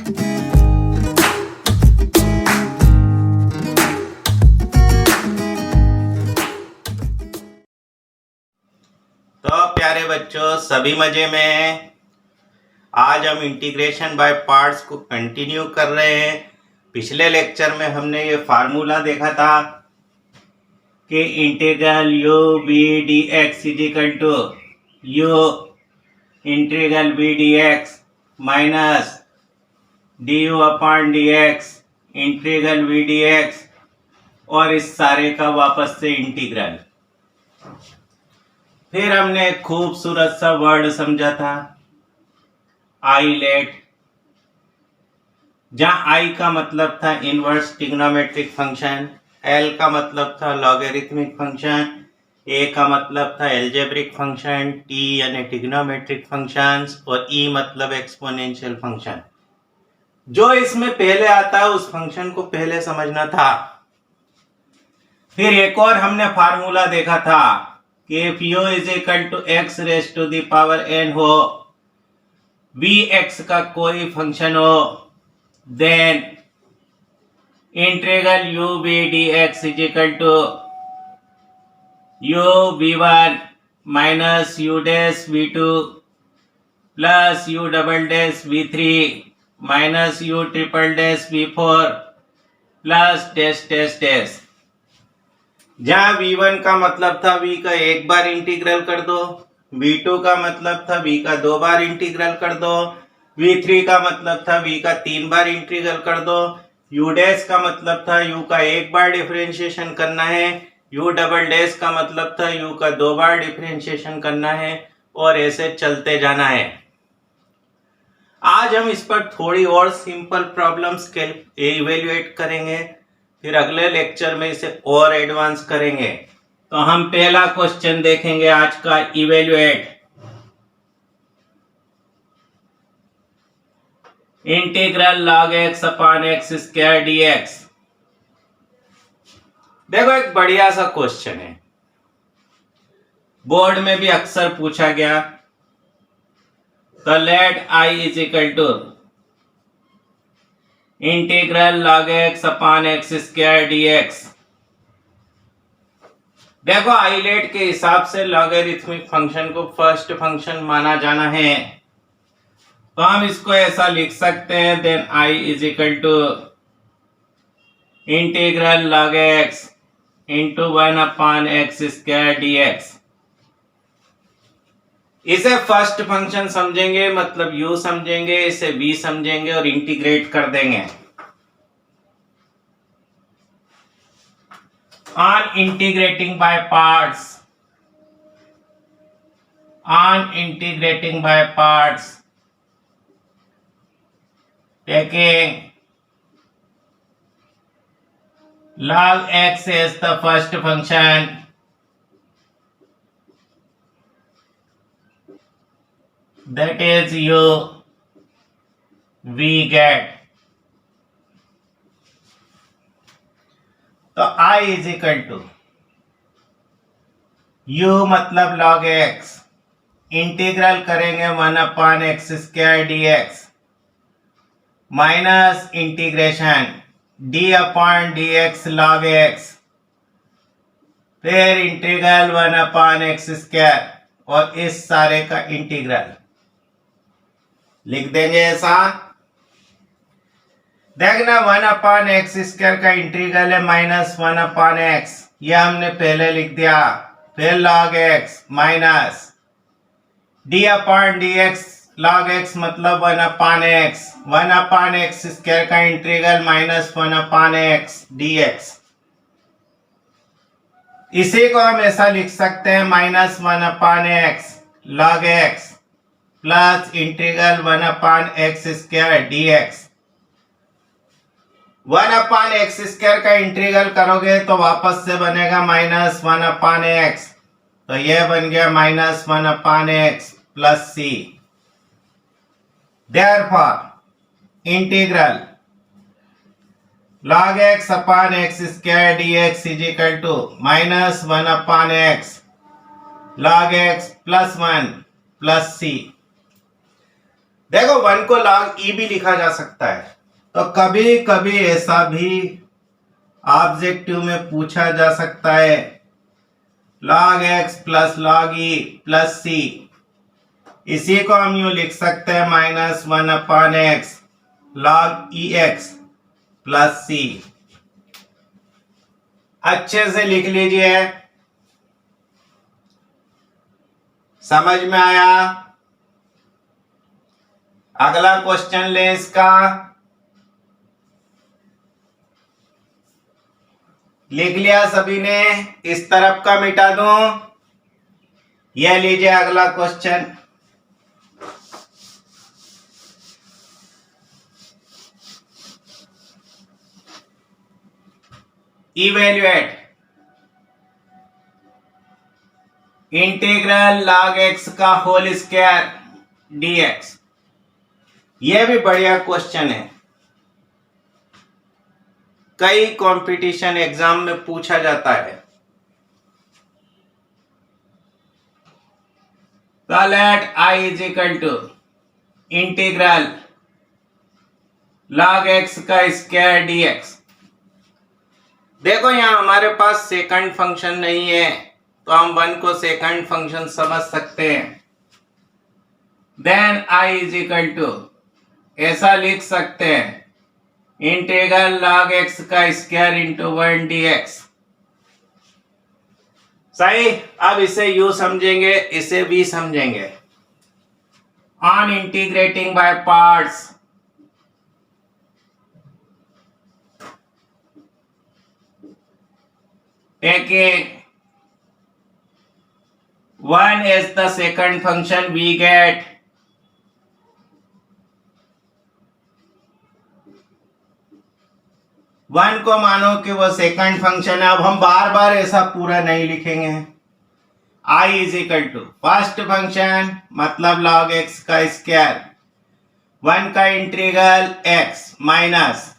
तो प्यारे बच्चों, सभी मजे में हैं। आज हम इंटीग्रेशन बाय पार्ट्स को कंटिन्यू कर रहे हैं। पिछले लेक्चर में हमने ये फार्मूला देखा था कि integral u b d x is equal to u integral b d x minus d u upon d x integral b d x, और इस सारे का वापस से इंटीग्रल। फिर हमने एक खूबसूरत सा वर्ड समझा था, आईलेट, जहां आई का मतलब था इनवर्स ट्रिग्नोमेट्रिक फंक्शन, एल का मतलब था लॉगरिथमिक फंक्शन, ए का मतलब था एल्जेब्रिक फंक्शन, टी यानी ट्रिग्नोमेट्रिक फंक्शंस, और ई मतलब एक्सपोनेंशियल फंक्शन। जो इसमें पहले आता है उस फंक्शन को पहले समझना था। फिर एक और हमने फार्मूला देखा था कि if u is equal to x raise to the power n हो, vx का कोई फंक्शन हो, then integral u v dx is equal to u v1 minus u dash v2 plus u double dash v3 minus u triple dash v4 plus dash dash dash. जहां v1 का मतलब था v का एक बार integral कर दो, v2 का मतलब था v का दो बार इंटीग्रल कर दो, v3 का मतलब था v का तीन बार इंटीग्रल कर दो, u डैश का मतलब था u का एक बार डिफरेंशिएशन करना है, u डबल डैश का मतलब था u का दो बार डिफरेंशिएशन करना है, और ऐसे चलते जाना है। आज हम इस पर थोड़ी और सिंपल प्रॉब्लम्स इवेल्युएट करेंगे, फिर अगले लेक्चर में इसे और एडवांस करेंगे। तो हम पहला क्वेश्चन देखेंगे आज का, evaluate integral log x upon x square dx. देखो, एक बढ़िया सा क्वेश्चन है, बोर्ड में भी अक्सर पूछा गया। तो let I is equal to integral log x upon x square dx. देखो, आइलेट के हिसाब से लॉगरिथमिक फंक्शन को फर्स्ट फंक्शन माना जाना है, तो हम इसको ऐसा लिख सकते हैं, then I is equal to integral log x into 1 upon x square dx. इसे फर्स्ट फंक्शन समझेंगे, मतलब u समझेंगे, इसे v समझेंगे और इंटीग्रेट कर देंगे। On integrating by parts, taking log x as the first function, that is u, we get। तो I is equal to u मतलब log x, इंटीग्रल करेंगे 1 upon x square dx minus integration d upon dx log x, फिर integral 1 upon x square और इस सारे का integral लिख देंगे ऐसा। देखना, 1 अपॉन एक्स स्क्वायर का इंटीग्रल है माइनस 1 अपॉन एक्स, यह हमने पहले लिख दिया। फिर log x minus d upon dx log x मतलब 1 upon x, 1 upon x square का integral minus 1 upon x dx। इसी को हम ऐसा लिख सकते हैं, minus 1 upon x log x plus integral 1 upon x square dx। 1 upon x square का इंटीग्रल करोगे तो वापस से बनेगा माइनस 1 अपॉन एक्स, तो यह बन गया minus 1 upon x plus c. Therefore integral log x upon x square dx is equal to minus 1 upon x log x plus 1 plus c. देखो 1 को log e भी लिखा जा सकता है, तो कभी कभी ऐसा भी ऑब्जेक्टिव में पूछा जा सकता है log x plus log e plus c, इसी को हम यूं लिख सकते हैं -1/x log ex plus c। अच्छे से लिख लीजिए, समझ में आया? अगला क्वेश्चन ले इसका, लिख लिया सभी ने? इस तरफ का मिटा दूं? यह लीजिए अगला question. Evaluate integral log x का होल स्क्वायर dx। यह भी बढ़िया क्वेश्चन है, कई कंपटीशन एग्जाम में पूछा जाता है। तो let I is equal to integral log x का स्क्वायर dx। देखो यहां हमारे पास सेकंड फंक्शन नहीं है, तो हम 1 को सेकंड फंक्शन समझ सकते हैं। Then I is equal to ऐसा लिख सकते हैं इंटीग्रल log x का स्क्वायर इंटू 1 dx। सही। अब इसे यू समझेंगे, इसे भी समझेंगे। On integrating by parts, taking 1 as the second function, we get one को मानो कि वो सेकंड फंक्शन है। अब हम बार बार ऐसा पूरा नहीं लिखेंगे। I is equal to first function मतलब log x का स्क्वायर, 1 का इंटीग्रल x माइनस,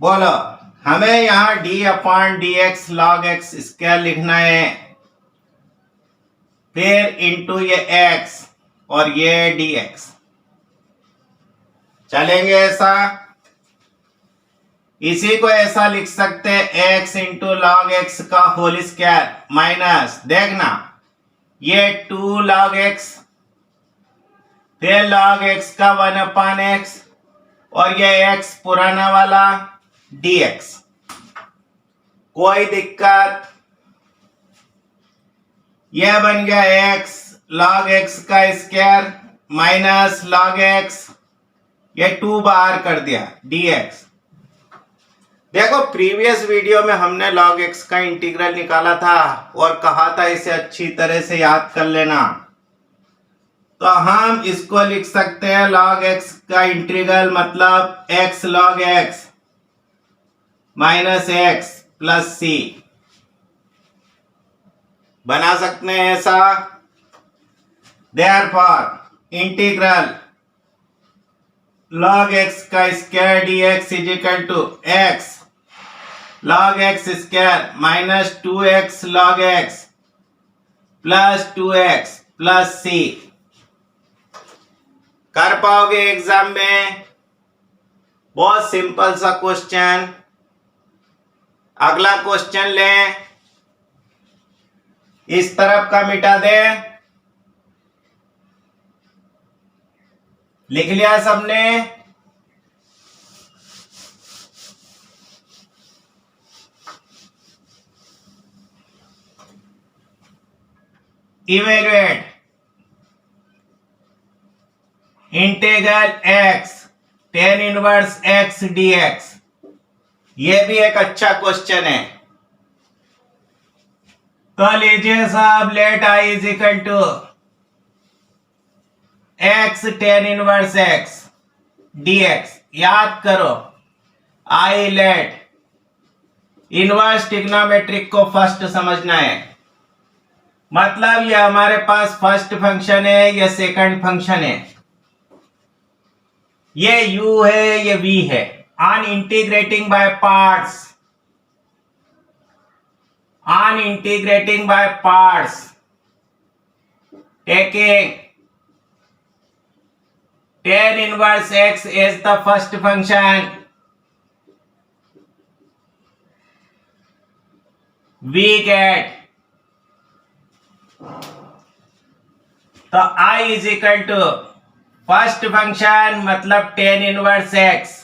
बोलो हमें यहां d/dx log x स्क्वायर लिखना है, फिर इंटू ये x और ये dx। चलेंगे ऐसा? इसी को ऐसा लिख सकते हैं x इंटू log x का होल स्क्वायर माइनस, देखना ये 2 log x, फिर log x का 1/x और ये x पुराना वाला dx। कोई दिक्कत? यह बन गया x log x का स्क्वायर माइनस log x, ये 2 बाहर कर दिया dx। देखो प्रीवियस वीडियो में हमने log x का इंटीग्रल निकाला था और कहा था इसे अच्छी तरह से याद कर लेना। तो हम इसको लिख सकते हैं log x का इंटीग्रल मतलब x log x minus x plus c। बना सकते हैं ऐसा? देयरफॉर इंटीग्रल log x का square dx is equal to x log x square minus 2x log x plus 2x plus c। कर पाओगे exam में? बहुत सिंपल सा क्वेश्चन। अगला क्वेश्चन लें, इस तरफ का मिटा दें। लिख लिया सबने? Evaluate integral x tan inverse x dx। यह भी एक अच्छा क्वेश्चन है। तो लीजिए साहब, let I is equal to x tan inverse x dx। याद करो, I लेट इनवर्स ट्रिग्नोमेट्रिक को फर्स्ट समझना है। मतलब ये हमारे पास फर्स्ट फंक्शन है, ये सेकंड फंक्शन है, ये u है, ये v है। On integrating by parts, on integrating by parts, taking tan inverse x is the first function. We get तो I is equal to first function मतलब tan इनवर्स x,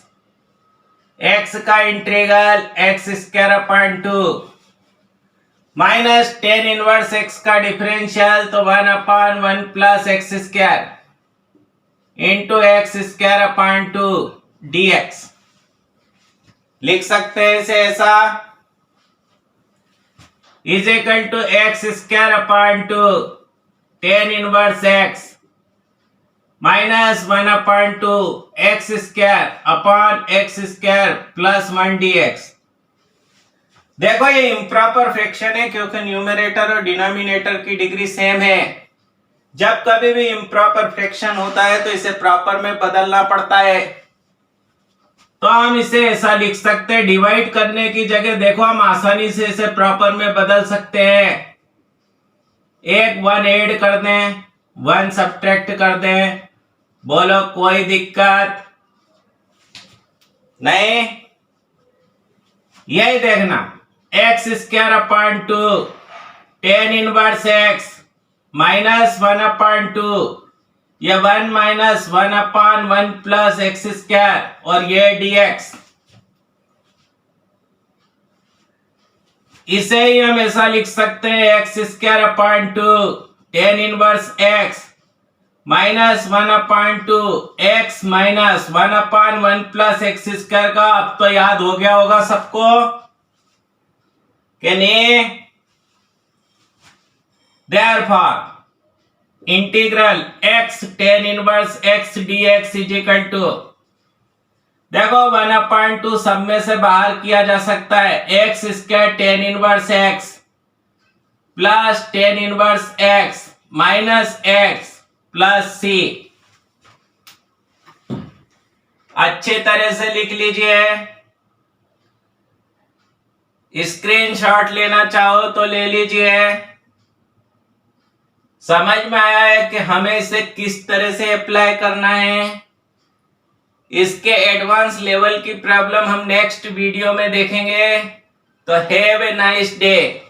x का integral x square upon 2 minus tan inverse x का differential तो 1 upon 1 plus x square into x square upon 2 dx. लिख सकते हैं इसे ऐसा is equal to x square upon 2 tan inverse x minus 1 upon 2 x square upon x square plus 1 dx. देखो ये improper fraction है क्योंकि न्यूमरेटर और डिनोमिनेटर की डिग्री सेम है. जब कभी भी इम्प्रॉपर फ्रैक्शन होता है तो इसे प्रॉपर में बदलना पड़ता है. तो हम इसे ऐसा लिख सकते हैं, डिवाइड करने की जगह देखो हम आसानी से इसे प्रॉपर में बदल सकते हैं. एक 1 ऐड कर दें, 1 सब्ट्रैक्ट कर दें. बोलो कोई दिक्कत नहीं. यही देखना x square upon 2 tan inverse x minus 1 upon 2 ये 1 minus 1 upon 1 plus x square और ये dx. इसे ही हम ऐसा लिख सकते हैं x square upon 2 tan inverse x minus 1 upon 2 x minus 1 upon 1 plus x square का. अब तो याद हो गया होगा सबको कि नहीं. Therefore integral x tan inverse x dx is equal to देखो 1 अपॉन 2 सब में से बाहर किया जा सकता है. X square tan inverse x plus tan inverse x minus x plus c. अच्छे तरह से लिख लीजिए. स्क्रीनशॉट लेना चाहो तो ले लीजिए. समझ में आया है कि हमें इसे किस तरह से अप्लाई करना है. इसके एडवांस लेवल की प्रॉब्लम हम नेक्स्ट वीडियो में देखेंगे. तो हैव ए नाइस डे.